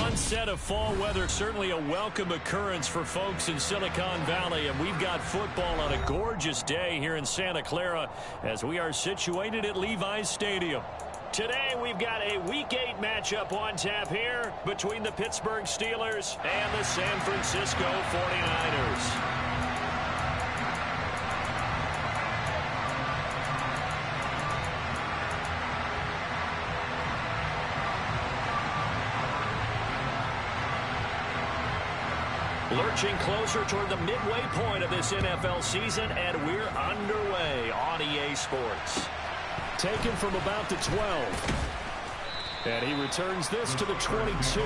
Onset of fall weather, certainly a welcome occurrence for folks in Silicon Valley, and we've got football on a gorgeous day here in Santa Clara as we are situated at Levi's Stadium. Today we've got a Week 8 matchup on tap here between the Pittsburgh Steelers and the San Francisco 49ers. Lurching closer toward the midway point of this NFL season, and we're underway on EA Sports. Taken from about the 12. And he returns this to the 22.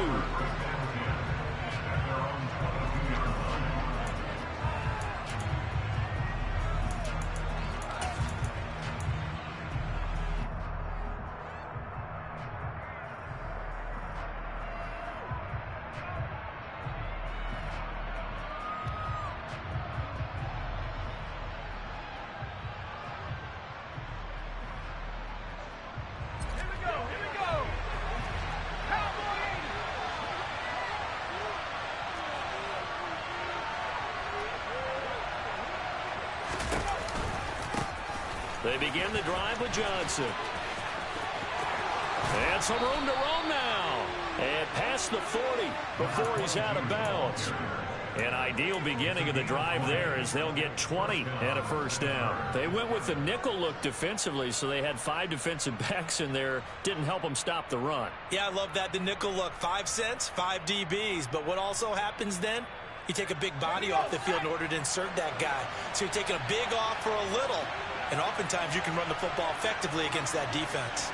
They begin the drive with Johnson. And some room to roam now. And past the 40 before he's out of bounds. An ideal beginning of the drive there as they'll get 20 and a first down. They went with the nickel look defensively, so they had 5 defensive backs in there. Didn't help them stop the run. Yeah, I love that, the nickel look. 5 cents, 5 DBs. But what also happens then? You take a big body off the field in order to insert that guy. So you're taking a big off for a little. And oftentimes you can run the football effectively against that defense.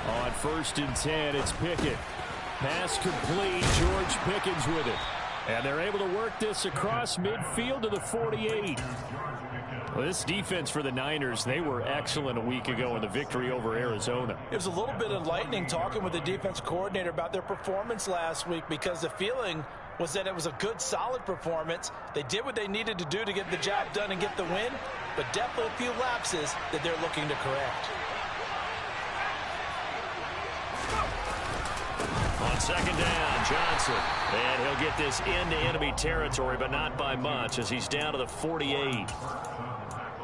On 1st and 10, it's Pickett. Pass complete. George Pickens with it. And they're able to work this across midfield to the 48. Well, this defense for the Niners, they were excellent a week ago in the victory over Arizona. It was a little bit enlightening talking with the defense coordinator about their performance last week, because the feeling was that it was a good, solid performance. They did what they needed to do to get the job done and get the win, but definitely a few lapses that they're looking to correct. On 2nd down, Johnson. And he'll get this into enemy territory, but not by much as he's down to the 48.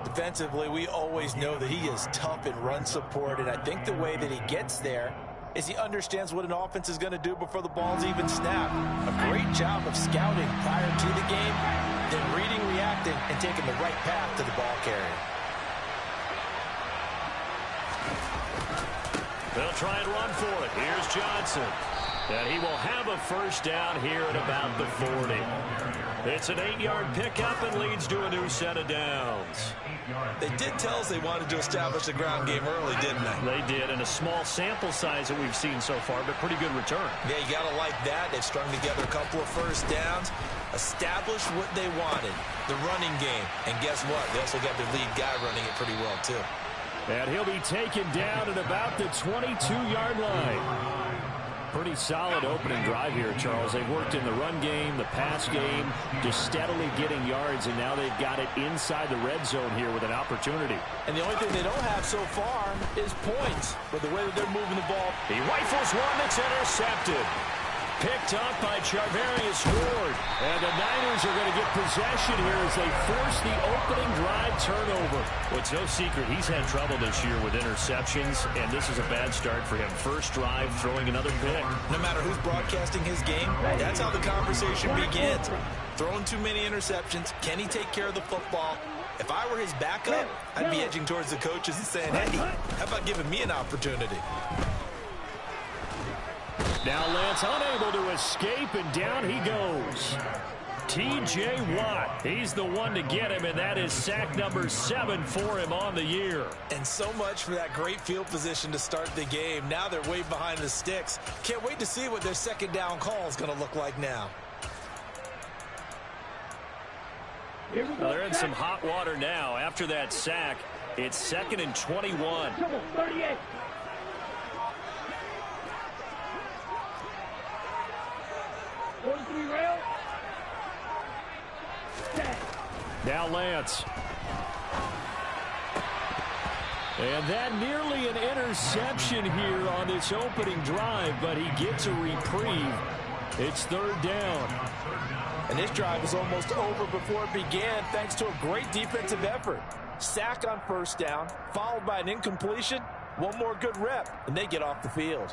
Defensively, we always know that he is tough in run support, and I think the way that he gets there is he understands what an offense is going to do before the ball's even snapped. A great job of scouting prior to the game, then reading, reacting, and taking the right path to the ball carrier. They'll try and run for it. Here's Johnson. And he will have a first down here at about the 40. It's an 8-yard pickup and leads to a new set of downs. They did tell us they wanted to establish the ground game early, didn't they? They did, and a small sample size that we've seen so far, but pretty good return. Yeah, you got to like that. They've strung together a couple of first downs, established what they wanted, the running game. And guess what? They also got their lead guy running it pretty well, too. And he'll be taken down at about the 22-yard line. Pretty solid opening drive here, Charles. They've worked in the run game, the pass game, just steadily getting yards, and now they've got it inside the red zone here with an opportunity. And the only thing they don't have so far is points. But the way that they're moving the ball, he rifles one that's intercepted. Picked up by Charvarius Ward. And the Niners are going to get possession here as they force the opening drive turnover. Well, it's no secret he's had trouble this year with interceptions, and this is a bad start for him. First drive, throwing another pick. No matter who's broadcasting his game, that's how the conversation begins. Throwing too many interceptions. Can he take care of the football? If I were his backup, I'd be edging towards the coaches and saying, hey, how about giving me an opportunity? Now Lance unable to escape, and down he goes. T.J. Watt, he's the one to get him, and that is sack number 7 for him on the year. And so much for that great field position to start the game. Now they're way behind the sticks. Can't wait to see what their second down call is going to look like now. Well, they're in some hot water now. After that sack, it's 2nd and 21. 38. Now Lance. And that nearly an interception here on this opening drive, but he gets a reprieve. It's third down. And this drive is almost over before it began thanks to a great defensive effort. Sack on first down, followed by an incompletion. One more good rep, and they get off the field.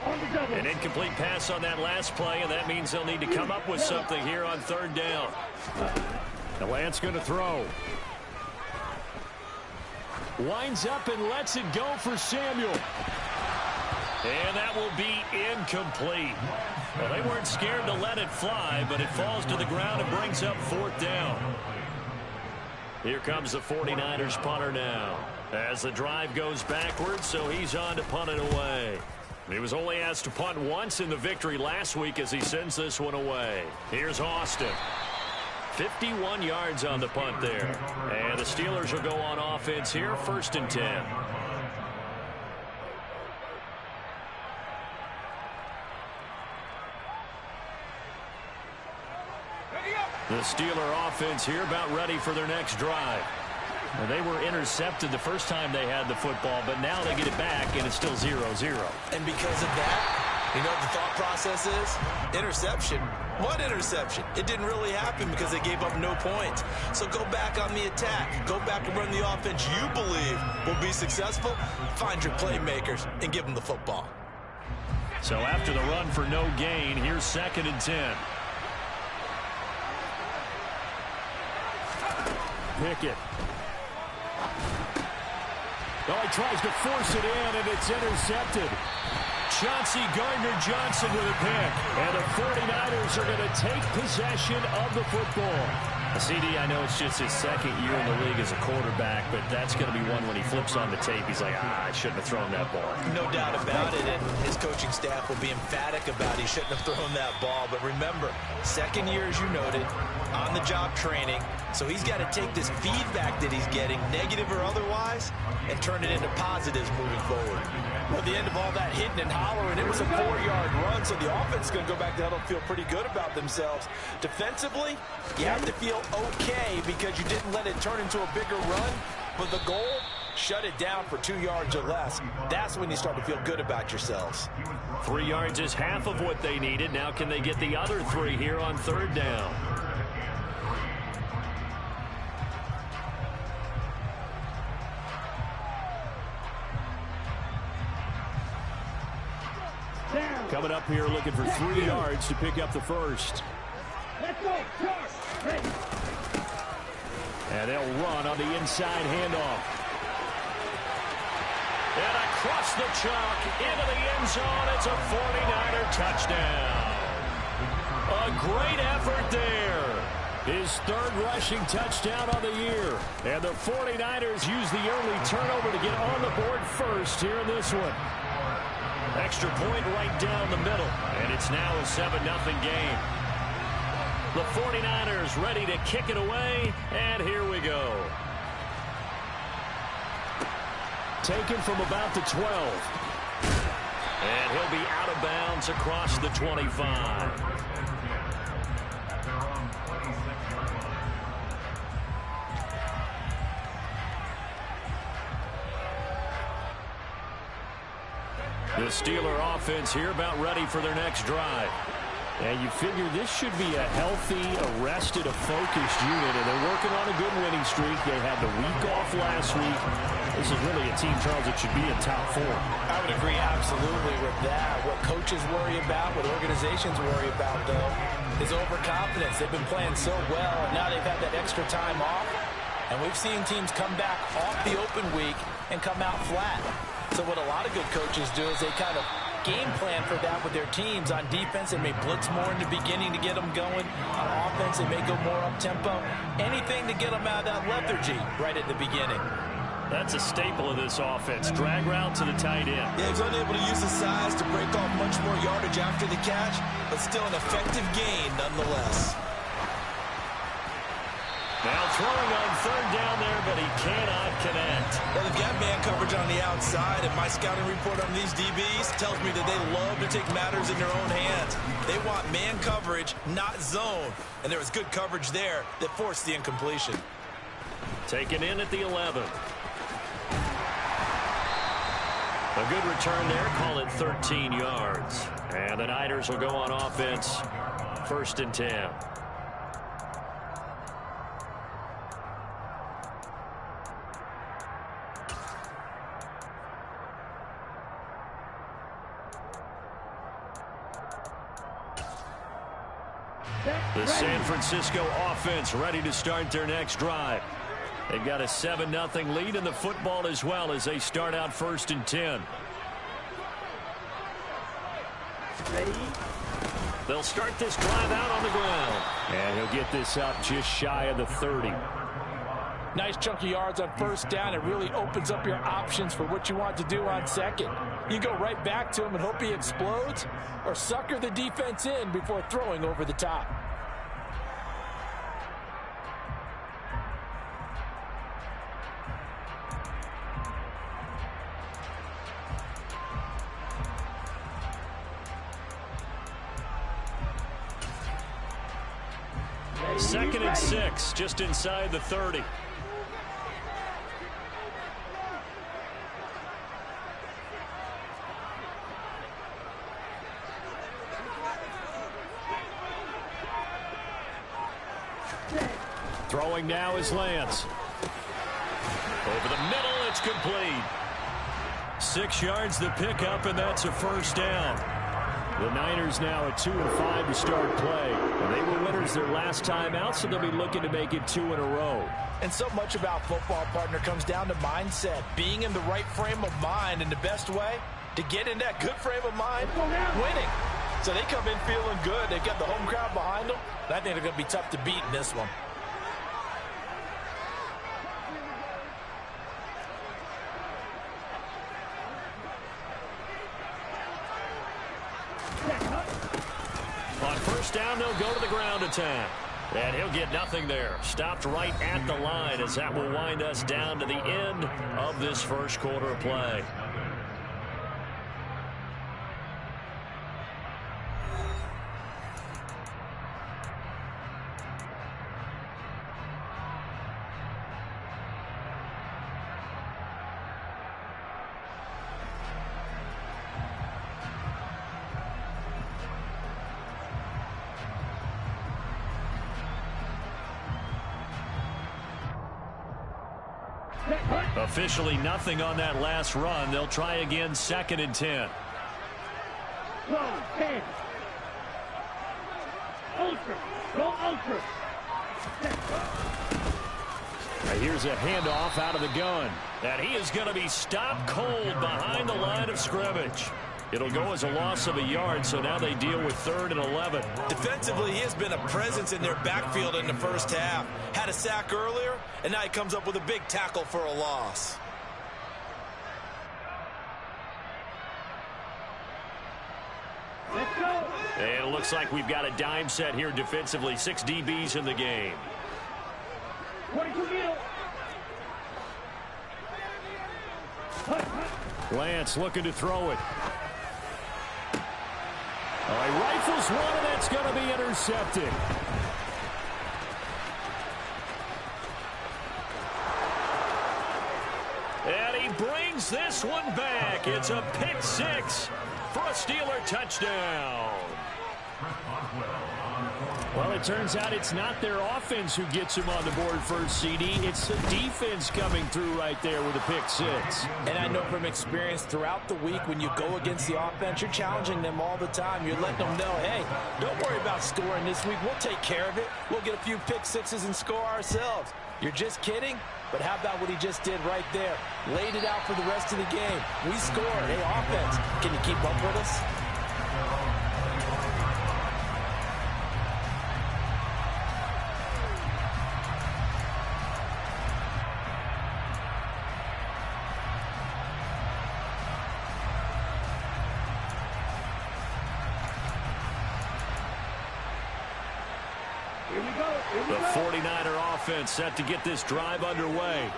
An incomplete pass on that last play, and that means they'll need to come up with something here on third down. Now Lance going to throw. Winds up and lets it go for Samuel. And that will be incomplete. Well, they weren't scared to let it fly, but it falls to the ground and brings up fourth down. Here comes the 49ers punter now as the drive goes backwards, so he's on to punt it away. He was only asked to punt once in the victory last week as he sends this one away. Here's Austin. 51 yards on the punt there. And the Steelers will go on offense here, 1st and 10. The Steeler offense here about ready for their next drive. Well, they were intercepted the first time they had the football, but now they get it back, and it's still 0-0. And because of that, you know what the thought process is? Interception. What interception? It didn't really happen because they gave up no points. So go back on the attack. Go back and run the offense you believe will be successful. Find your playmakers and give them the football. So after the run for no gain, here's 2nd and 10. Pickett. Oh, he tries to force it in, and it's intercepted. Chauncey Gardner-Johnson with a pick. And the 49ers are going to take possession of the football. CD, I know it's just his 2nd year in the league as a quarterback, but that's going to be one when he flips on the tape. He's like, I shouldn't have thrown that ball. No doubt about it, and his coaching staff will be emphatic about he shouldn't have thrown that ball. But remember, 2nd year, as you noted, on-the-job training. So he's got to take this feedback that he's getting, negative or otherwise, and turn it into positives moving forward. Well, at the end of all that hitting and hollering, it was a 4-yard run, so the offense is going to go back to huddle and feel pretty good about themselves. Defensively, you have to feel okay because you didn't let it turn into a bigger run, but the goal, shut it down for 2 yards or less. That's when you start to feel good about yourselves. 3 yards is half of what they needed. Now can they get the other 3 here on third down? Coming up here looking for 3 yards to pick up the first. Let's go. And they'll run on the inside handoff. And across the chalk into the end zone. It's a 49er touchdown. A great effort there. His 3rd rushing touchdown on the year. And the 49ers use the early turnover to get on the board first here in this one. Extra point right down the middle. And it's now a 7-0 game. The 49ers ready to kick it away. And here we go. Taken from about the 12. And he'll be out of bounds across the 25. The Steeler offense here about ready for their next drive. And you figure this should be a healthy, arrested, a focused unit, and they're working on a good winning streak. They had the week off last week. This is really a team, Charles, that should be in top 4. I would agree absolutely with that. What coaches worry about, what organizations worry about, though, is overconfidence. They've been playing so well, and now they've had that extra time off. And we've seen teams come back off the open week and come out flat. So what a lot of good coaches do is they kind of game plan for that with their teams. On defense, they may blitz more in the beginning to get them going. On offense, they may go more up-tempo. Anything to get them out of that lethargy right at the beginning. That's a staple of this offense. Drag route to the tight end. Yeah, he's unable to use his size to break off much more yardage after the catch, but still an effective gain nonetheless. Now throwing on third down there, but he cannot connect. Well, they've got man coverage on the outside, and my scouting report on these DBs tells me that they love to take matters in their own hands. They want man coverage, not zone. And there was good coverage there that forced the incompletion. Taken in at the 11. A good return there. Call it 13 yards. And the Niners will go on offense. 1st and 10. The San Francisco offense ready to start their next drive. They've got a 7-0 lead in the football as well as they start out 1st and 10. Ready? They'll start this drive out on the ground. And he'll get this up just shy of the 30. Nice chunk of yards on 1st down. It really opens up your options for what you want to do on 2nd. You go right back to him and hope he explodes, or sucker the defense in before throwing over the top. Second and 6, just inside the 30. Throwing now is Lance. Over the middle, it's complete. 6 yards the pickup, and that's a 1st down. The Niners now at 2-5 to start play. And they were winners their last time out, so they'll be looking to make it 2 in a row. And so much about football, partner, comes down to mindset. Being in the right frame of mind, and the best way to get in that good frame of mind, winning. So they come in feeling good. They've got the home crowd behind them. And I think they're going to be tough to beat in this one. On 1st down, they'll go to the ground attack. And he'll get nothing there. Stopped right at the line as that will wind us down to the end of this 1st quarter of play. Officially nothing on that last run. They'll try again 2nd and 10. Go, 10. Ultra. Go ultra. Now here's a handoff out of the gun. And he is going to be stopped cold behind the line of scrimmage. It'll go as a loss of a yard, so now they deal with 3rd and 11. Defensively, he has been a presence in their backfield in the 1st half. Had a sack earlier, and now he comes up with a big tackle for a loss. Let's go. And it looks like we've got a dime set here defensively. 6 DBs in the game. 22 middle. Lance looking to throw it. He rifles one, and that's going to be intercepted. And he brings this one back. It's a pick 6 for a Steeler touchdown. Well, it turns out it's not their offense who gets him on the board first, CD. It's the defense coming through right there with a pick 6. And I know from experience throughout the week, when you go against the offense, you're challenging them all the time. You're letting them know, hey, don't worry about scoring this week. We'll take care of it. We'll get a few pick 6s and score ourselves. You're just kidding? But how about what he just did right there? Laid it out for the rest of the game. We scored. Hey, offense, can you keep up with us? The 49er offense set to get this drive underway.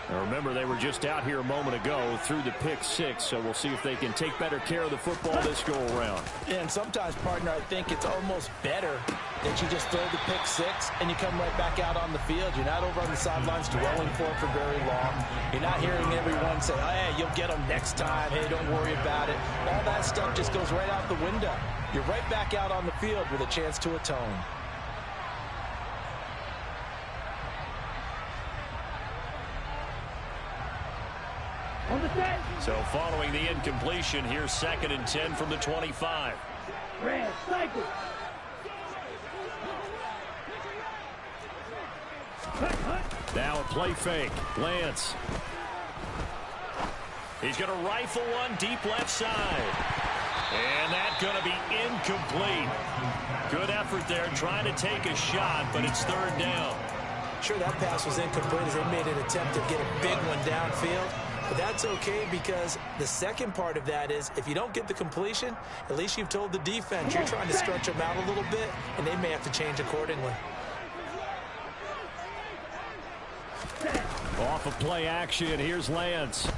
Now remember, they were just out here a moment ago through the pick six, so we'll see if they can take better care of the football this go-around. Yeah, and sometimes, partner, I think it's almost better that you just throw the pick six and you come right back out on the field. You're not over on the sidelines dwelling for it for very long. You're not hearing everyone say, hey, you'll get them next time. Hey, don't worry about it. All that stuff just goes right out the window. You're right back out on the field with a chance to atone. So following the incompletion, here's 2nd and 10 from the 25. Red cycle. Now a play fake. Lance. He's going to rifle one deep left side. And that's going to be incomplete. Good effort there trying to take a shot, but it's 3rd down. Sure, that pass was incomplete as they made an attempt to get a big one downfield. But that's okay because the second part of that is if you don't get the completion, at least you've told the defense you're trying to stretch them out a little bit, and they may have to change accordingly. Off of play action, here's Lance.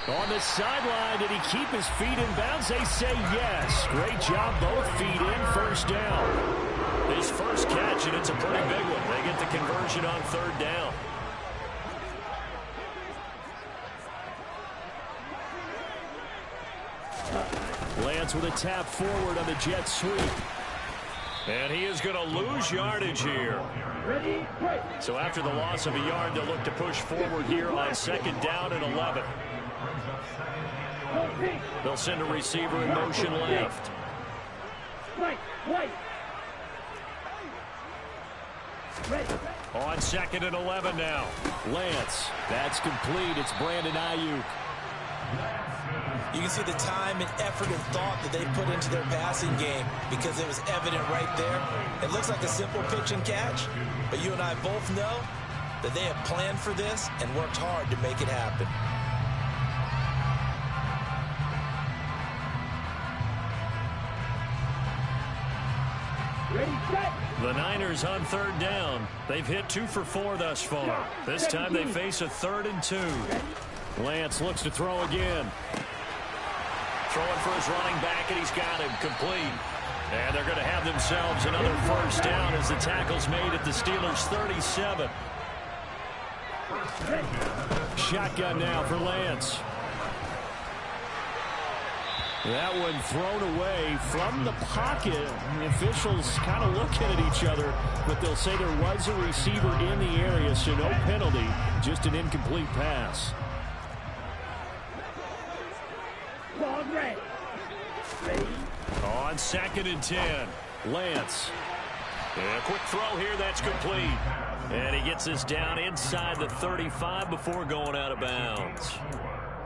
On the sideline, did he keep his feet in bounds? They say yes. Great job, both feet in, 1st down. His first catch, and it's a pretty big one. They get the conversion on 3rd down. Lance with a tap forward on the jet sweep. And he is going to lose yardage here. So after the loss of a yard, they'll look to push forward here on 2nd down and 11. They'll send a receiver in motion left. On 2nd and 11 now. Lance. That's complete. It's Brandon Ayuk. You can see the time and effort and thought that they put into their passing game because it was evident right there. It looks like a simple pitch and catch, but you and I both know that they have planned for this and worked hard to make it happen. The Niners on 3rd down. They've hit 2 for 4 thus far. This time they face a 3rd and 2. Lance looks to throw again. Throwing for his running back, and he's got him complete. And they're going to have themselves another 1st down as the tackle's made at the Steelers' 37. Shotgun now for Lance. That one thrown away from the pocket. The officials kind of looking at each other, but they'll say there was a receiver in the area, so no penalty, just an incomplete pass. On 2nd and 10, Lance. And a quick throw here, that's complete. And he gets this down inside the 35 before going out of bounds.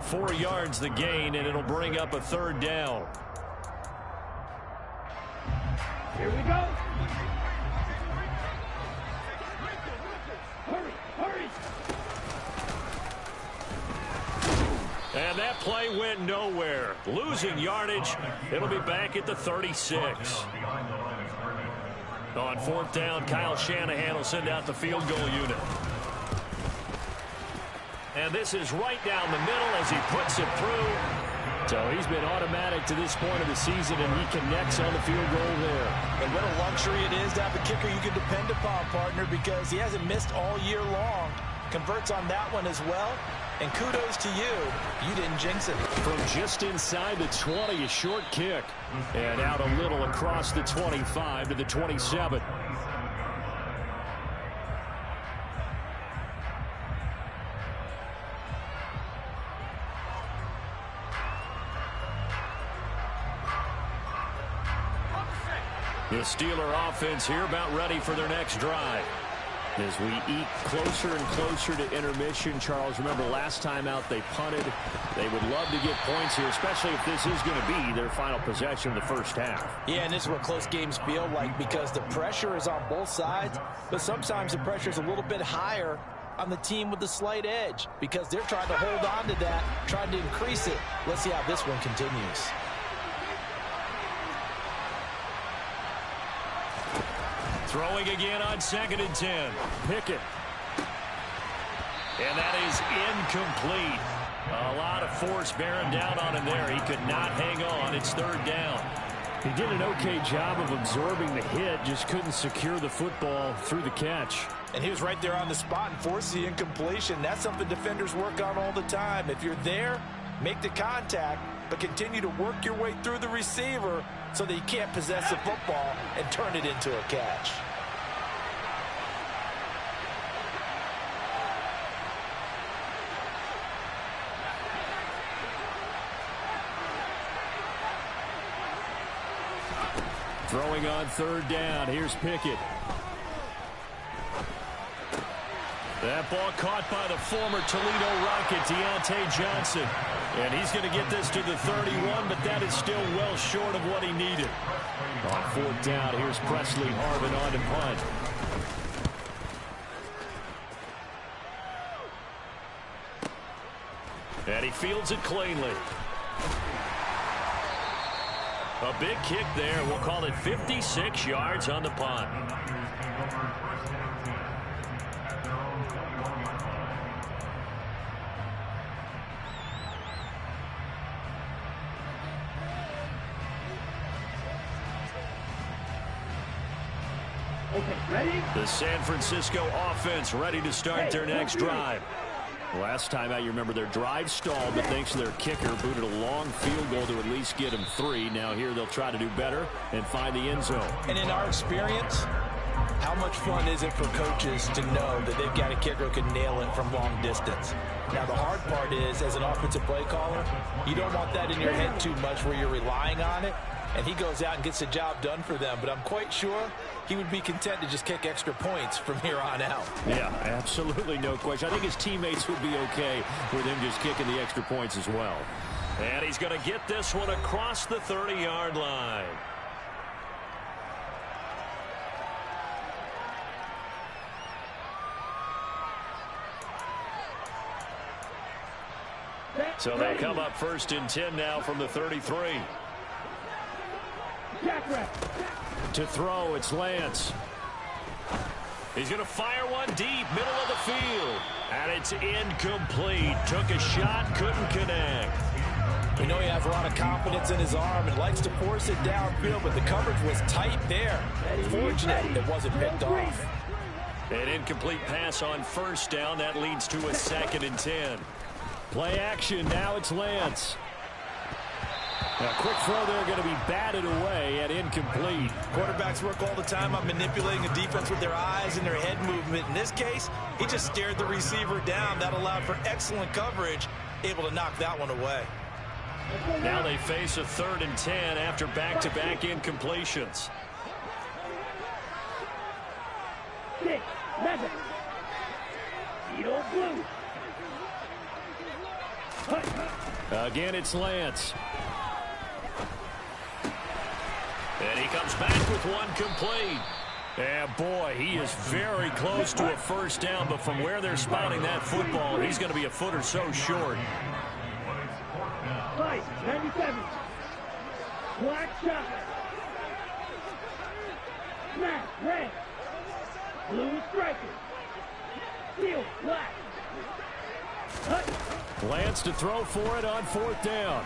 4 yards the gain, and it'll bring up a 3rd down. Here we go. Hurry, hurry. And that play went nowhere. Losing yardage. It'll be back at the 36. On 4th down, Kyle Shanahan will send out the field goal unit. And this is right down the middle as he puts it through. So he's been automatic to this point of the season, and he connects on the field goal there. And what a luxury it is to have a kicker you can depend upon, partner, because he hasn't missed all year long. Converts on that one as well. And kudos to you. You didn't jinx it. From just inside the 20, a short kick. And out a little across the 25 to the 27. The Steeler offense here about ready for their next drive. As we eat closer and closer to intermission, Charles, remember last time out they punted. They would love to get points here, especially if this is going to be their final possession of the first half. Yeah, and this is what close games feel like because the pressure is on both sides, but sometimes the pressure is a little bit higher on the team with the slight edge because they're trying to hold on to that, trying to increase it. Let's see how this one continues. Throwing again on 2nd and 10. Pickett. And that is incomplete. A lot of force bearing down on him there. He could not hang on. It's third down. He did an okay job of absorbing the hit, just couldn't secure the football through the catch. And he was right there on the spot and forced the incompletion. That's something defenders work on all the time. If you're there, make the contact, but continue to work your way through the receiver so that you can't possess the football and turn it into a catch. Throwing on third down. Here's Pickett. That ball caught by the former Toledo Rocket, Deontay Johnson. And he's going to get this to the 31, but that is still well short of what he needed. On fourth down, here's Presley Harvin on to punt. And he fields it cleanly. A big kick there. We'll call it 56 yards on the punt. Okay, ready? The San Francisco offense ready to start their next drive. Last time out, you remember their drive stalled, but thanks to their kicker, booted a long field goal to at least get them 3. Now here they'll try to do better and find the end zone. And in our experience, how much fun is it for coaches to know that they've got a kicker who can nail it from long distance? Now, the hard part is, as an offensive play caller, you don't want that in your head too much where you're relying on it, and he goes out and gets the job done for them. But I'm quite sure he would be content to just kick extra points from here on out. Yeah, absolutely no question. I think his teammates would be okay with him just kicking the extra points as well. And he's going to get this one across the 30-yard line. So they come up 1st and 10 now from the 33. To throw, it's Lance. He's going to fire one deep, middle of the field. And it's incomplete. Took a shot, couldn't connect. We know he has a lot of confidence in his arm and likes to force it downfield, but the coverage was tight there. Fortunate it wasn't picked off. An incomplete pass on 1st down. That leads to a 2nd and 10. Play action. Now it's Lance. A quick throw there, going to be batted away and incomplete. Quarterbacks work all the time on manipulating a defense with their eyes and their head movement. In this case, he just stared the receiver down. That allowed for excellent coverage, able to knock that one away. Now they face a 3rd and 10 after back-to-back incompletions. 6, Madden. Steel blue. Again, it's Lance. And he comes back with one complete. And boy, he is very close to a 1st down, but from where they're spotting that football, he's going to be a foot or so short. 97. Black shot. Smash, red. Blue striker. Steel, black. Lance to throw for it on 4th down.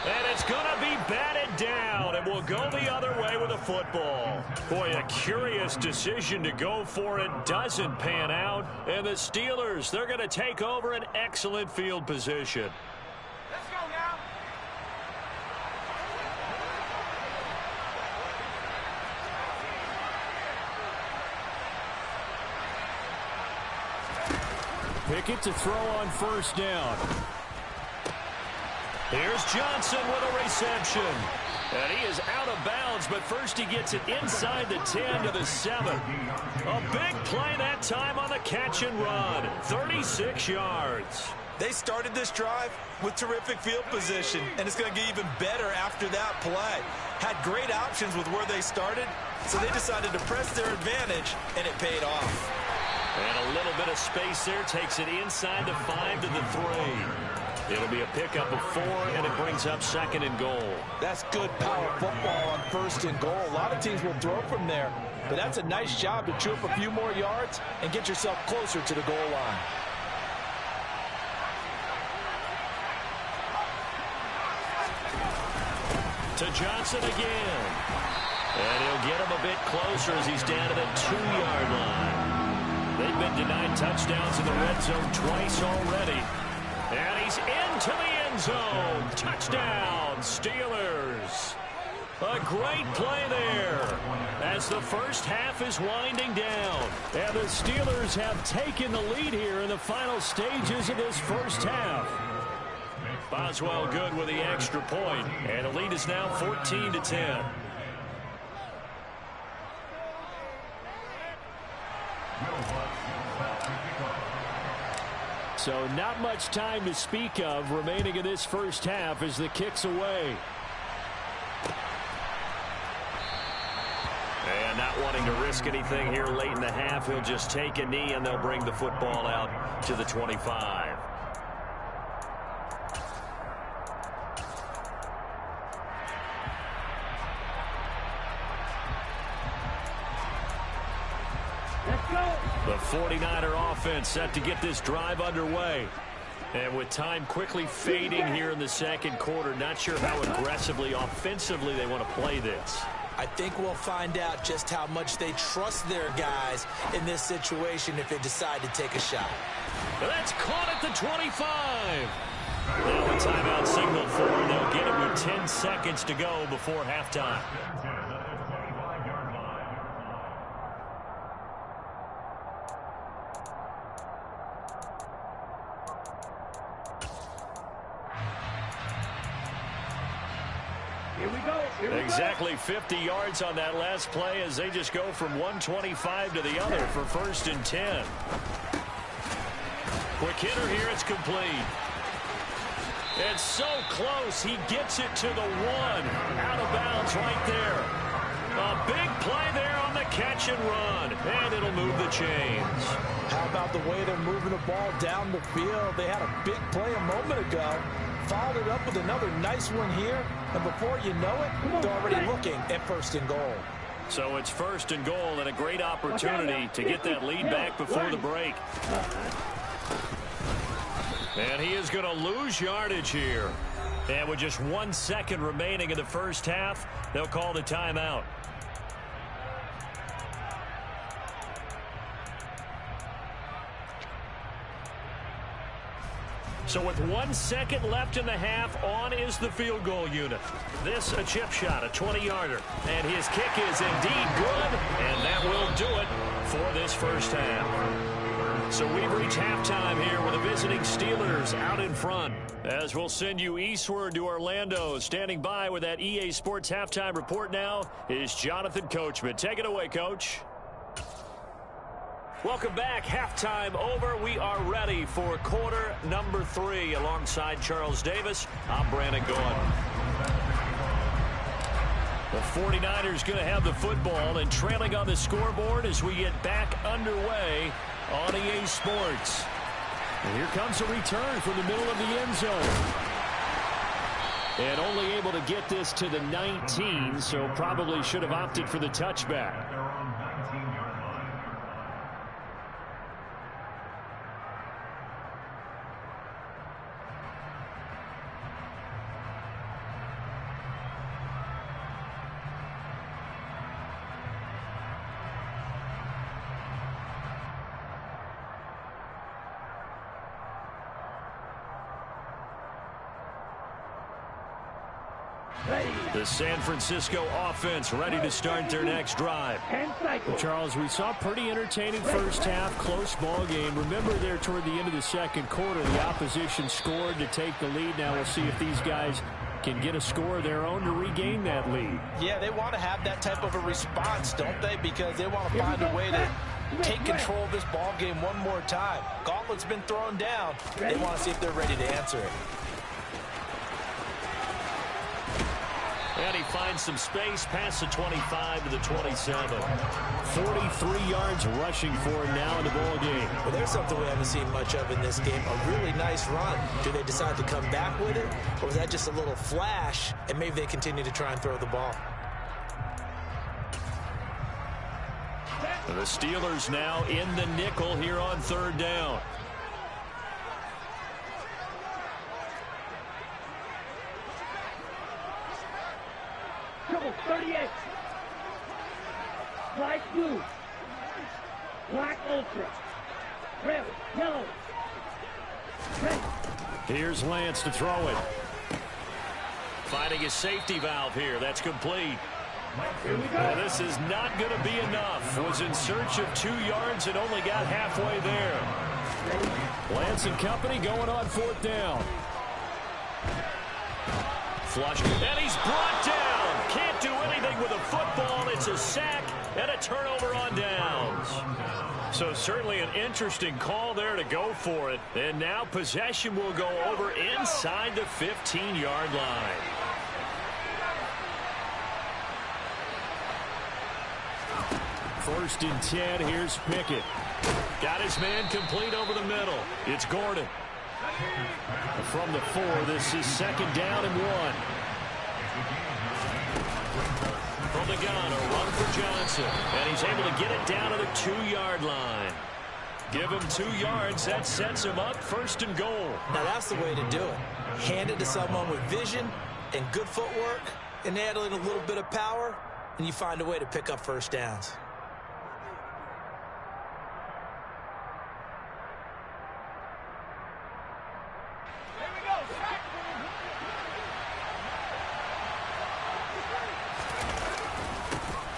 And it's going to be batted down, and we'll go the other way with a football. Boy, a curious decision to go for it. Doesn't pan out. And the Steelers, they're going to take over an excellent field position. Let's go now. Pickett to throw on 1st down. Here's Johnson with a reception. And he is out of bounds, but first he gets it inside the 10 to the 7. A big play that time on the catch and run. 36 yards. They started this drive with terrific field position, and it's going to get even better after that play. Had great options with where they started, so they decided to press their advantage, and it paid off. And a little bit of space there takes it inside the 5 to the 3. It'll be a pickup of 4, and it brings up 2nd and goal. That's good power football on 1st and goal. A lot of teams will throw from there, but that's a nice job to chew up a few more yards and get yourself closer to the goal line. To Johnson again. And he'll get him a bit closer as he's down to the 2-yard line. They've been denied touchdowns in the red zone twice already. And he's into the end zone. Touchdown, Steelers. A great play there as the first half is winding down. And the Steelers have taken the lead here in the final stages of this first half. Boswell good with the extra point, and the lead is now 14-10. So not much time to speak of remaining in this first half as the kick's away. And not wanting to risk anything here late in the half, he'll just take a knee and they'll bring the football out to the 25. The 49er offense set to get this drive underway. And with time quickly fading here in the second quarter, not sure how aggressively, offensively they want to play this. I think we'll find out just how much they trust their guys in this situation if they decide to take a shot. That's caught at the 25. Now a timeout signal for them. They'll get it with 10 seconds to go before halftime. Exactly 50 yards on that last play as they just go from 125 to the other for 1st and 10. Quick hitter here, it's complete. It's so close, he gets it to the 1. Out of bounds right there. A big play there on the catch and run, and it'll move the chains. How about the way they're moving the ball down the field? They had a big play a moment ago. Followed it up with another nice one here, and before you know it, they're already looking at 1st and goal. So it's 1st and goal and a great opportunity to get that lead back before the break. And he is going to lose yardage here. And with just 1 second remaining in the first half, they'll call the timeout. So with 1 second left in the half, on is the field goal unit. This a chip shot, a 20-yarder. And his kick is indeed good, and that will do it for this first half. So we've reached halftime here with the visiting Steelers out in front. As we'll send you eastward to Orlando. Standing by with that EA Sports halftime report now is Jonathan Coachman. Take it away, Coach. Welcome back. Halftime over. We are ready for quarter number 3. Alongside Charles Davis, I'm Brandon Gordon. The 49ers going to have the football and trailing on the scoreboard as we get back underway on EA Sports. And here comes a return from the middle of the end zone. And only able to get this to the 19, so probably should have opted for the touchback. The San Francisco offense ready to start their next drive. Well, Charles, we saw pretty entertaining first half, close ball game. Remember there toward the end of the second quarter, the opposition scored to take the lead. Now we'll see if these guys can get a score of their own to regain that lead. Yeah, they want to have that type of a response, don't they? Because they want to find a way to take control of this ball game one more time. Gauntlet's been thrown down. They want to see if they're ready to answer it. And he finds some space past the 25 to the 27. 43 yards rushing for him now in the ball game. Well, there's something we haven't seen much of in this game. A really nice run. Do they decide to come back with it? Or was that just a little flash, and maybe they continue to try and throw the ball? The Steelers now in the nickel here on third down. Trouble 38. Light blue. Black ultra. Red, yellow. Red. Here's Lance to throw it. Finding his safety valve here. That's complete. Here we go. Well, this is not going to be enough. Was in search of 2 yards and only got halfway there. Lance and company going on fourth down. Flush. And he's brought down. Can't do anything with a football. It's a sack and a turnover on downs. So certainly an interesting call there to go for it. And now possession will go over inside the 15-yard line. First and 10. Here's Pickett. Got his man complete over the middle. It's Gordon. From the 4, this is second down and 1. From the gun, a run for Johnson. And he's able to get it down to the 2-yard line. Give him 2 yards. That sets him up first and goal. Now, that's the way to do it. Hand it to someone with vision and good footwork and add in a little bit of power, and you find a way to pick up first downs.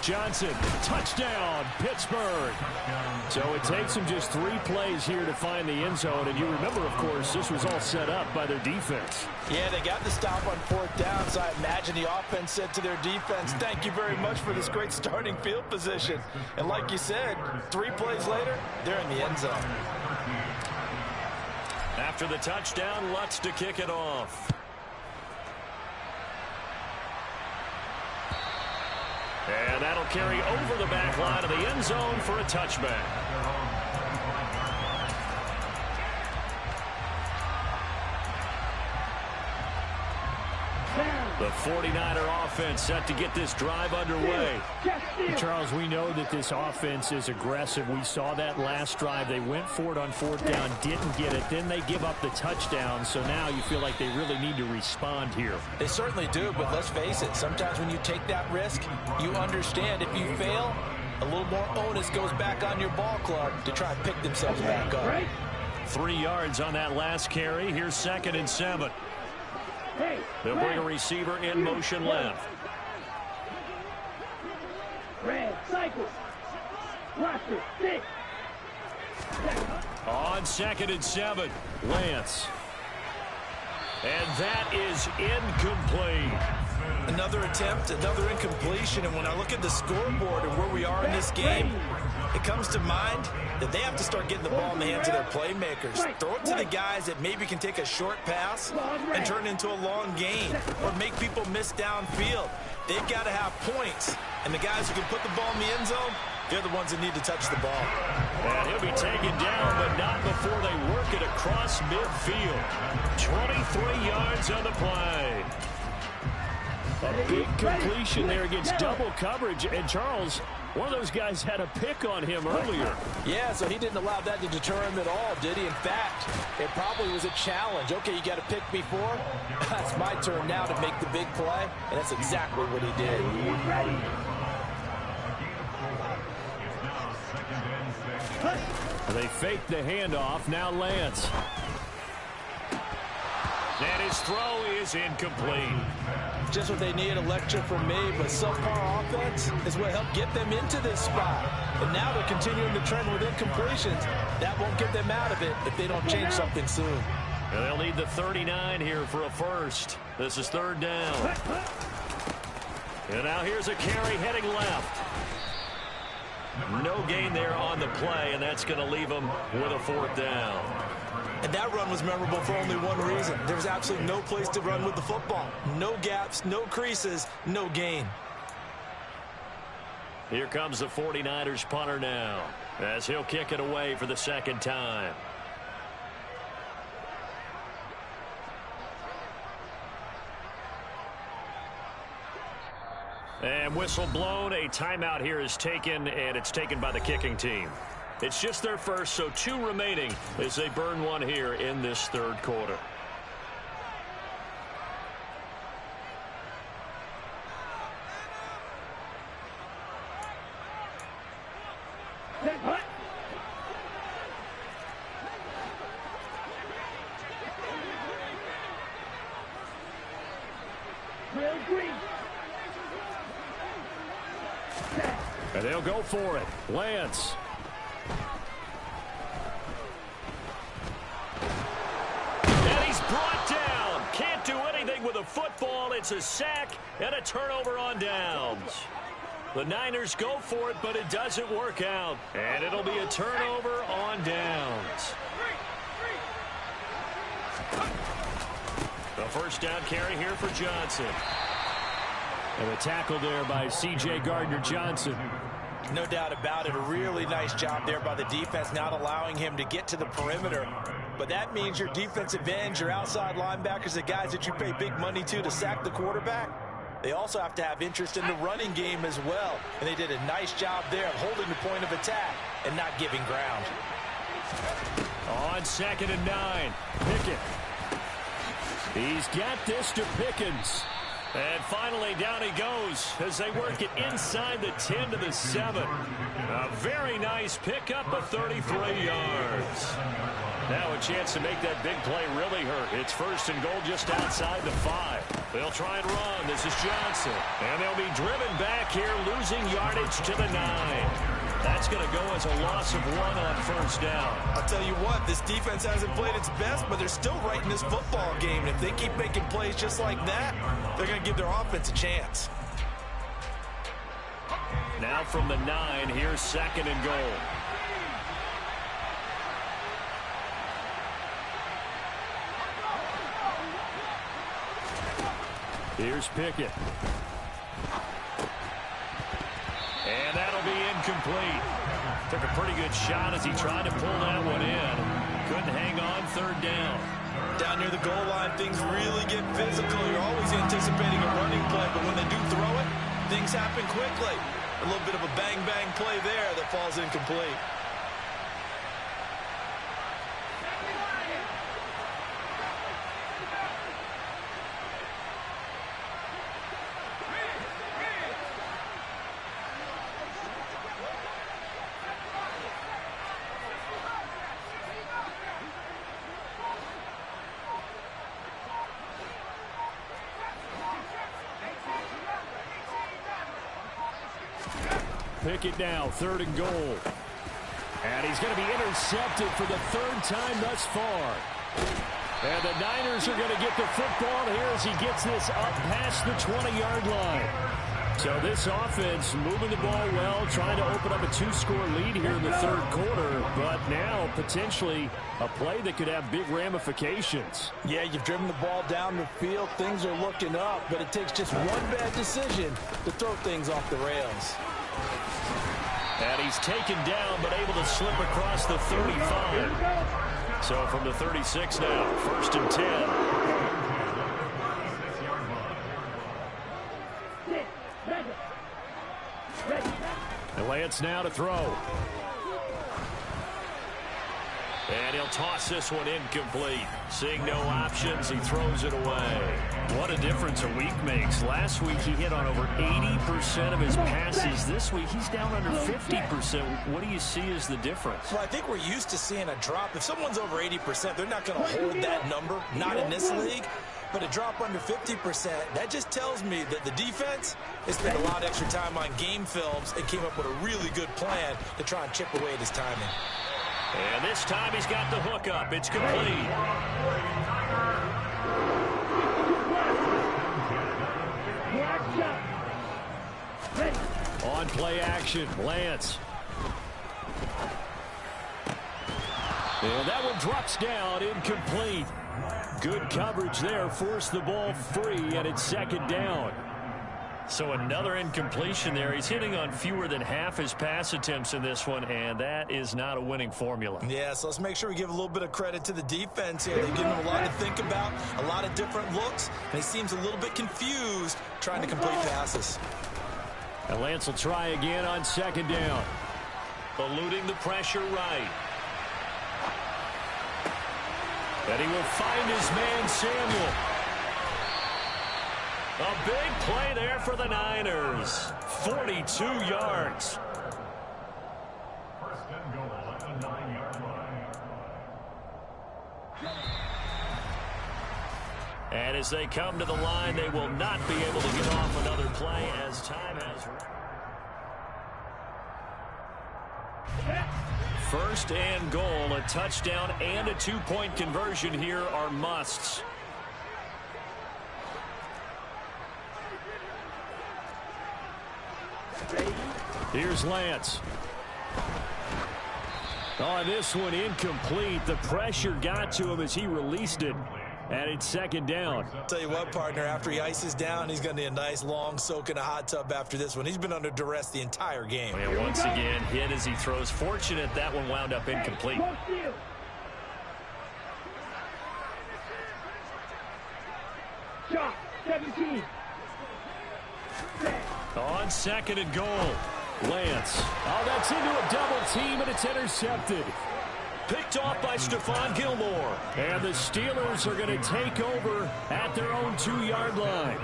Johnson, touchdown, Pittsburgh. So it takes him just 3 plays here to find the end zone. And you remember, of course, this was all set up by their defense. Yeah, they got the stop on fourth down, so I imagine the offense said to their defense, thank you very much for this great starting field position. And like you said, 3 plays later, they're in the end zone. After the touchdown, Lutz to kick it off. And that'll carry over the back line of the end zone for a touchback. The 49er offense set to get this drive underway. Charles, we know that this offense is aggressive. We saw that last drive. They went for it on fourth down, didn't get it. Then they give up the touchdown. So now you feel like they really need to respond here. They certainly do, but let's face it. Sometimes when you take that risk, you understand if you fail, a little more onus goes back on your ball club to try and pick themselves back up. 3 yards on that last carry. Here's second and 7. They'll bring a receiver in motion left. Red, cycle. Roster, 6. On second and 7, Lance. And that is incomplete. Another attempt, another incompletion, and when I look at the scoreboard and where we are in this game, it comes to mind that they have to start getting the ball in the hands of their playmakers. Throw it to the guys that maybe can take a short pass and turn it into a long gain or make people miss downfield. They've got to have points, and the guys who can put the ball in the end zone, they're the ones that need to touch the ball. And he'll be taken down, but not before they work it across midfield. 23 yards on the play. A big completion there against double coverage. And Charles, one of those guys had a pick on him earlier. Yeah, so he didn't allow that to deter him at all, did he? In fact, it probably was a challenge. Okay, you got a pick before. That's my turn now to make the big play. And that's exactly what he did. They fake the handoff. Now Lance. And his throw is incomplete. Just what they need, a lecture from me, but subpar offense is what helped get them into this spot. And now they're continuing the trend with incompletions. That won't get them out of it if they don't change something soon. And they'll need the 39 here for a first. This is third down. And now here's a carry heading left. No gain there on the play, and that's going to leave them with a fourth down. And that run was memorable for only one reason. There was absolutely no place to run with the football. No gaps, no creases, no gain. Here comes the 49ers punter now, as he'll kick it away for the second time. And whistle blown. A timeout here is taken, and it's taken by the kicking team. It's just their first, so 2 remaining as they burn one here in this third quarter. And they'll go for it. Lance. And he's brought down. Can't do anything with a football. It's a sack and a turnover on downs. The Niners go for it, but it doesn't work out. And it'll be a turnover on downs. The first down carry here for Johnson. And a tackle there by C.J. Gardner-Johnson. No doubt about it. A really nice job there by the defense, not allowing him to get to the perimeter. But that means your defensive ends, your outside linebackers, the guys that you pay big money to sack the quarterback, they also have to have interest in the running game as well. And they did a nice job there of holding the point of attack and not giving ground. On 2nd and 9, Pickett. He's got this to Pickens. And finally, down he goes as they work it inside the 10 to the 7. A very nice pickup of 33 yards. Now a chance to make that big play really hurt. It's 1st and goal just outside the 5. They'll try and run. This is Johnson. And they'll be driven back here, losing yardage to the 9. That's going to go as a loss of 1 on 1st down. I'll tell you what, this defense hasn't played its best, but they're still right in this football game. And if they keep making plays just like that, they're going to give their offense a chance. Now from the 9, here's 2nd and goal. Here's Pickett. And that'll be incomplete. Took a pretty good shot as he tried to pull that one in. Couldn't hang on 3rd down. Down near the goal line, things really get physical. You're always anticipating a running play, but when they do throw it, things happen quickly. A little bit of a bang-bang play there that falls incomplete. Pickett now, 3rd and goal. And he's going to be intercepted for the 3rd time thus far. And the Niners are going to get the football here as he gets this up past the 20-yard line. So this offense moving the ball well, trying to open up a 2-score lead here in the 3rd quarter. But now potentially a play that could have big ramifications. Yeah, you've driven the ball down the field. Things are looking up, but it takes just one bad decision to throw things off the rails. And he's taken down, but able to slip across the 35. So from the 36 now, 1st and 10. And Lance now to throw. And he'll toss this one incomplete. Seeing no options, he throws it away. What a difference a week makes. Last week he hit on over 80% of his passes. This week he's down under 50%. What do you see as the difference? Well, I think we're used to seeing a drop. If someone's over 80%, they're not going to hold that number. Not in this league. But a drop under 50%, that just tells me that the defense has spent a lot of extra time on game films and came up with a really good plan to try and chip away at his timing. And this time he's got the hook up. It's complete. On play action, Lance. And that one drops down, incomplete. Good coverage there, forced the ball free, and it's second down. So another incompletion there. He's hitting on fewer than half his pass attempts in this one, and that is not a winning formula. Yeah, so let's make sure we give a little bit of credit to the defense here. They've given him a lot to think about, a lot of different looks, and he seems a little bit confused trying to complete passes. And Lance will try again on second down. Eluding the pressure right. And he will find his man, Samuel. A big play there for the Niners. 42 yards. First and goal at the 9-yard line. And as they come to the line, they will not be able to get off another play as time has run. First and goal, a touchdown and a two-point conversion here are musts. Here's Lance. Oh, this one incomplete. The pressure got to him as he released it. And it's second down. Tell you what, partner, after he ices down, he's going to need a nice long soak in a hot tub after this one. He's been under duress the entire game. And once again, hit as he throws. Fortunate that one wound up incomplete. Shot, 17. On second and goal, Lance. Oh, that's into a double team, and it's intercepted. Picked off by Stephon Gilmore. And the Steelers are going to take over at their own 2-yard line.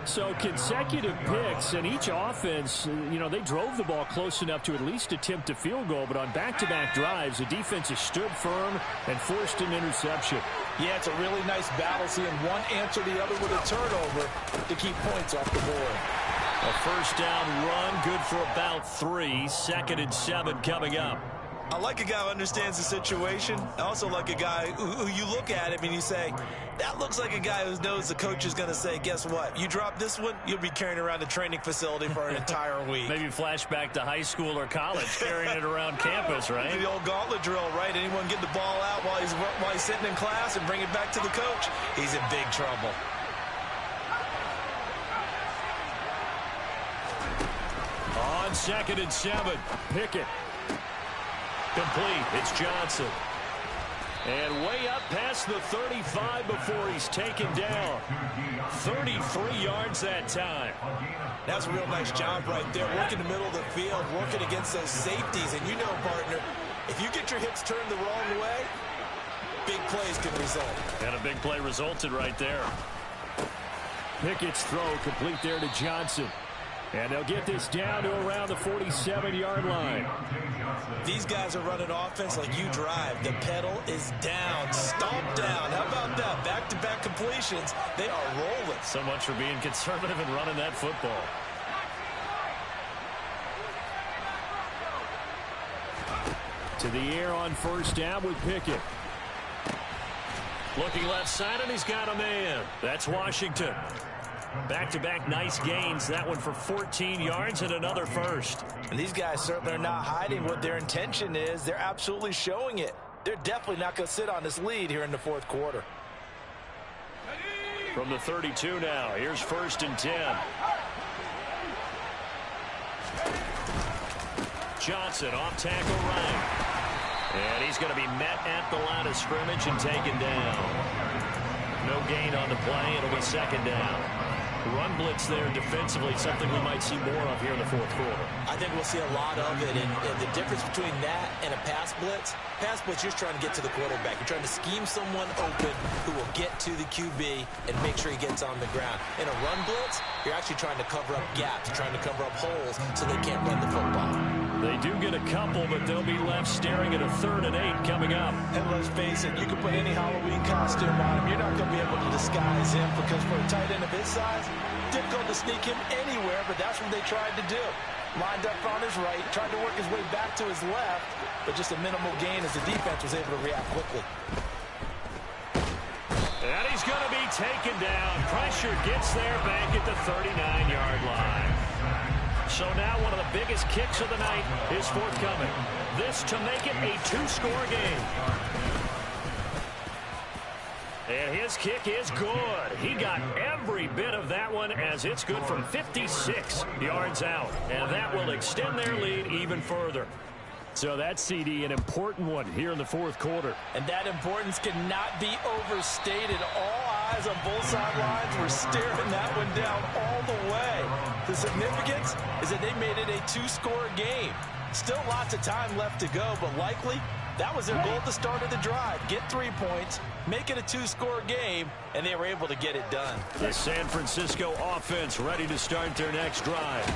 So consecutive picks, and each offense, you know, they drove the ball close enough to at least attempt a field goal, but on back-to-back drives, the defense has stood firm and forced an interception. Yeah, it's a really nice battle, seeing one answer the other with a turnover to keep points off the board. A first down run, good for about 3. Second and 7 coming up. I like a guy who understands the situation. I also like a guy who you look at him and you say, that looks like a guy who knows the coach is going to say, guess what? You drop this one, you'll be carrying around the training facility for an entire week. Maybe flashback to high school or college, carrying it around campus, right? The old gauntlet drill, right? Anyone get the ball out while he's sitting in class and bring it back to the coach, he's in big trouble. On second and 7, Pickett. complete. It's Johnson. And way up past the 35 before he's taken down. 33 yards that time. That's a real nice job right there. Working the middle of the field, working against those safeties. And you know, partner, if you get your hips turned the wrong way, big plays can result. And a big play resulted right there. Pickett's throw complete there to Johnson. And they'll get this down to around the 47-yard line. These guys are running offense like you drive. The pedal is down, stomp down. How about that? Back-to-back completions. They are rolling. So much for being conservative and running that football. To the air on first down with Pickett. Looking left side, and he's got a man. That's Washington. Back-to-back nice gains. That one for 14 yards and another first. And these guys certainly are not hiding what their intention is. They're absolutely showing it. They're definitely not going to sit on this lead here in the fourth quarter. From the 32 now, here's first and 10. Johnson off tackle right. And he's going to be met at the line of scrimmage and taken down. No gain on the play. It'll be second down. Run blitz there defensively, something we might see more of here in the fourth quarter. I think we'll see a lot of it, and the difference between that and a pass blitz, you're just trying to get to the quarterback. You're trying to scheme someone open who will get to the QB and make sure he gets on the ground. In a run blitz, you're actually trying to cover up gaps, trying to cover up holes so they can't run the football. They do get a couple, but they'll be left staring at a 3rd and 8 coming up. And let's face it, you can put any Halloween costume on him. You're not going to be able to disguise him because for a tight end of his size, difficult to sneak him anywhere, but that's what they tried to do. Lined up on his right, tried to work his way back to his left, but just a minimal gain as the defense was able to react quickly. And he's going to be taken down. Pressure gets there back at the 39-yard line. So now one of the biggest kicks of the night is forthcoming. This to make it a 2-score game. And his kick is good. He got every bit of that one as it's good from 56 yards out. And that will extend their lead even further. So that CD, an important one here in the fourth quarter. And that importance cannot be overstated. All eyes on both sidelines were staring that one down all the way. The significance is that they made it a two-score game. Still lots of time left to go, but likely that was their goal at the start of the drive. Get 3 points, make it a two-score game, and they were able to get it done. The San Francisco offense ready to start their next drive.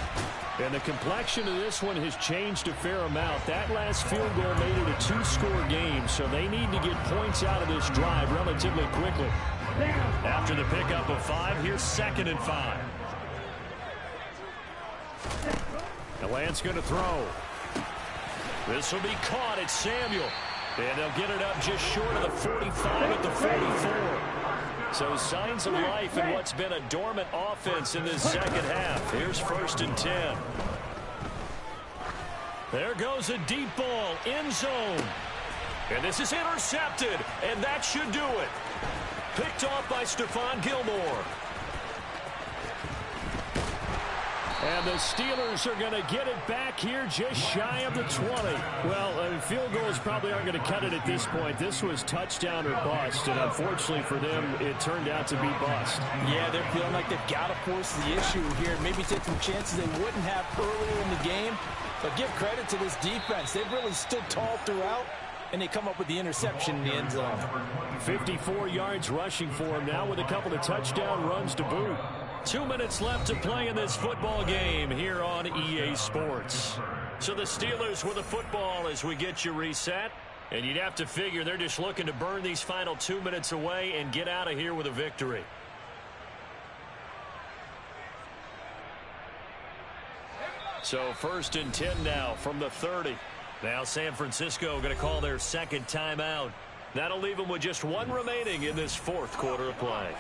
And the complexion of this one has changed a fair amount. That last field goal made it a two-score game, so they need to get points out of this drive relatively quickly. After the pickup of 5, here's 2nd and 5. And Lance going to throw. This will be caught at Samuel. And they'll get it up just short of the 45 at the 44. So signs of life in what's been a dormant offense in this second half. Here's 1st and 10. There goes a deep ball, end zone. And this is intercepted, and that should do it. Picked off by Stephon Gilmore. And the Steelers are going to get it back here just shy of the 20. Well, field goals probably aren't going to cut it at this point. This was touchdown or bust, and unfortunately for them, it turned out to be bust. Yeah, they're feeling like they've got to force the issue here. Maybe take some chances they wouldn't have earlier in the game. But give credit to this defense. They've really stood tall throughout, and they come up with the interception in the end zone. 54 yards rushing for him now with a couple of touchdown runs to boot. 2 minutes left to play in this football game here on EA Sports. So the Steelers with the football as we get you reset. And you'd have to figure they're just looking to burn these final 2 minutes away and get out of here with a victory. So 1st and 10 now from the 30. Now San Francisco going to call their second timeout. That'll leave them with just 1 remaining in this fourth quarter of play.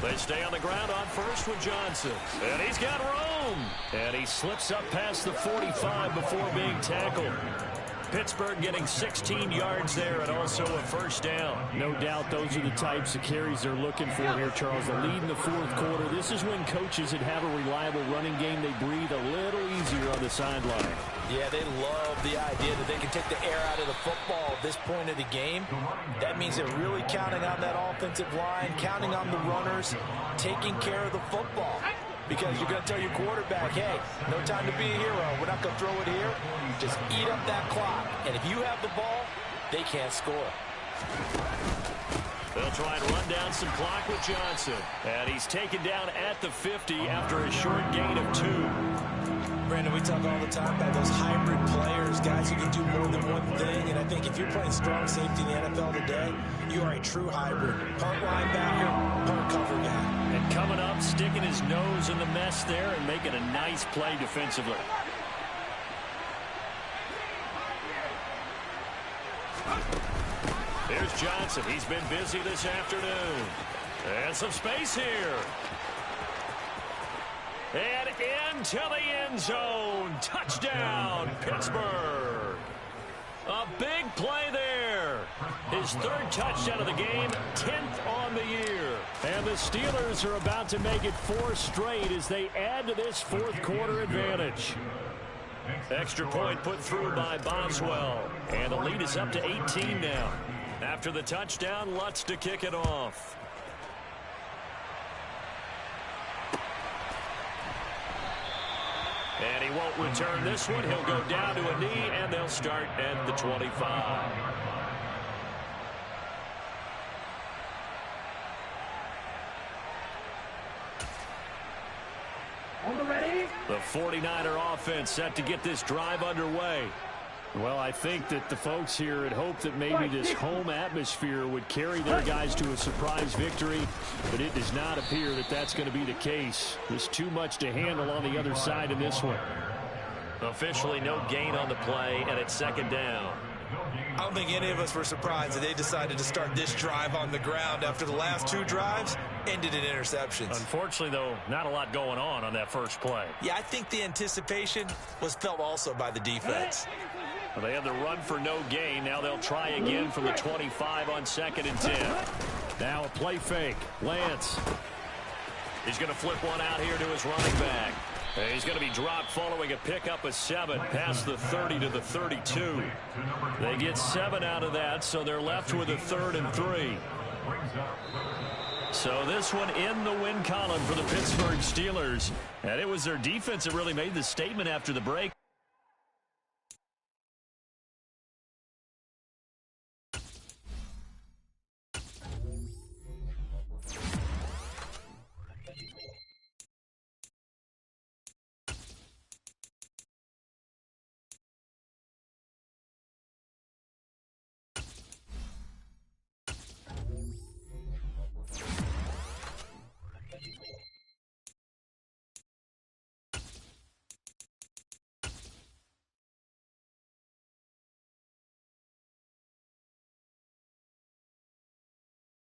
They stay on the ground on first with Johnson. And he's got room. And he slips up past the 45 before being tackled. Pittsburgh getting 16 yards there and also a first down. No doubt those are the types of carries they're looking for here, Charles. The lead in the fourth quarter. This is when coaches that have a reliable running game, they breathe a little easier on the sideline. Yeah, they love the idea that they can take the air out of the football at this point of the game. That means they're really counting on that offensive line, counting on the runners, taking care of the football. Because you're going to tell your quarterback, hey, no time to be a hero. We're not going to throw it here. Just eat up that clock. And if you have the ball, they can't score. They'll try and run down some clock with Johnson. And he's taken down at the 50 after a short gain of 2. Brandon, we talk all the time about those hybrid players, guys who can do more than one thing. And I think if you're playing strong safety in the NFL today, you are a true hybrid. Part linebacker, part cover guy. And coming up, sticking his nose in the mess there and making a nice play defensively. Here's Johnson. He's been busy this afternoon. And some space here. And into the end zone. Touchdown, Pittsburgh. A big play there. His 3rd touchdown of the game, 10th on the year. And the Steelers are about to make it 4 straight as they add to this fourth quarter advantage. Extra point put through by Boswell. And the lead is up to 18 now. After the touchdown, Lutz to kick it off. And he won't return this one. He'll go down to a knee, and they'll start at the 25. On the ready. The 49er offense set to get this drive underway. Well, I think that the folks here had hoped that maybe this home atmosphere would carry their guys to a surprise victory, but it does not appear that that's going to be the case. There's too much to handle on the other side in this one. Officially no gain on the play, and it's 2nd down. I don't think any of us were surprised that they decided to start this drive on the ground after the last 2 drives ended in interceptions. Unfortunately, though, not a lot going on that first play. Yeah, I think the anticipation was felt also by the defense. Well, they had the run for no gain. Now they'll try again from the 25 on 2nd and 10. Now a play fake. Lance. He's going to flip one out here to his running back. He's going to be dropped following a pickup of 7 past the 30 to the 32. They get 7 out of that, so they're left with a 3rd and 3. So this one in the win column for the Pittsburgh Steelers. And it was their defense that really made the statement after the break.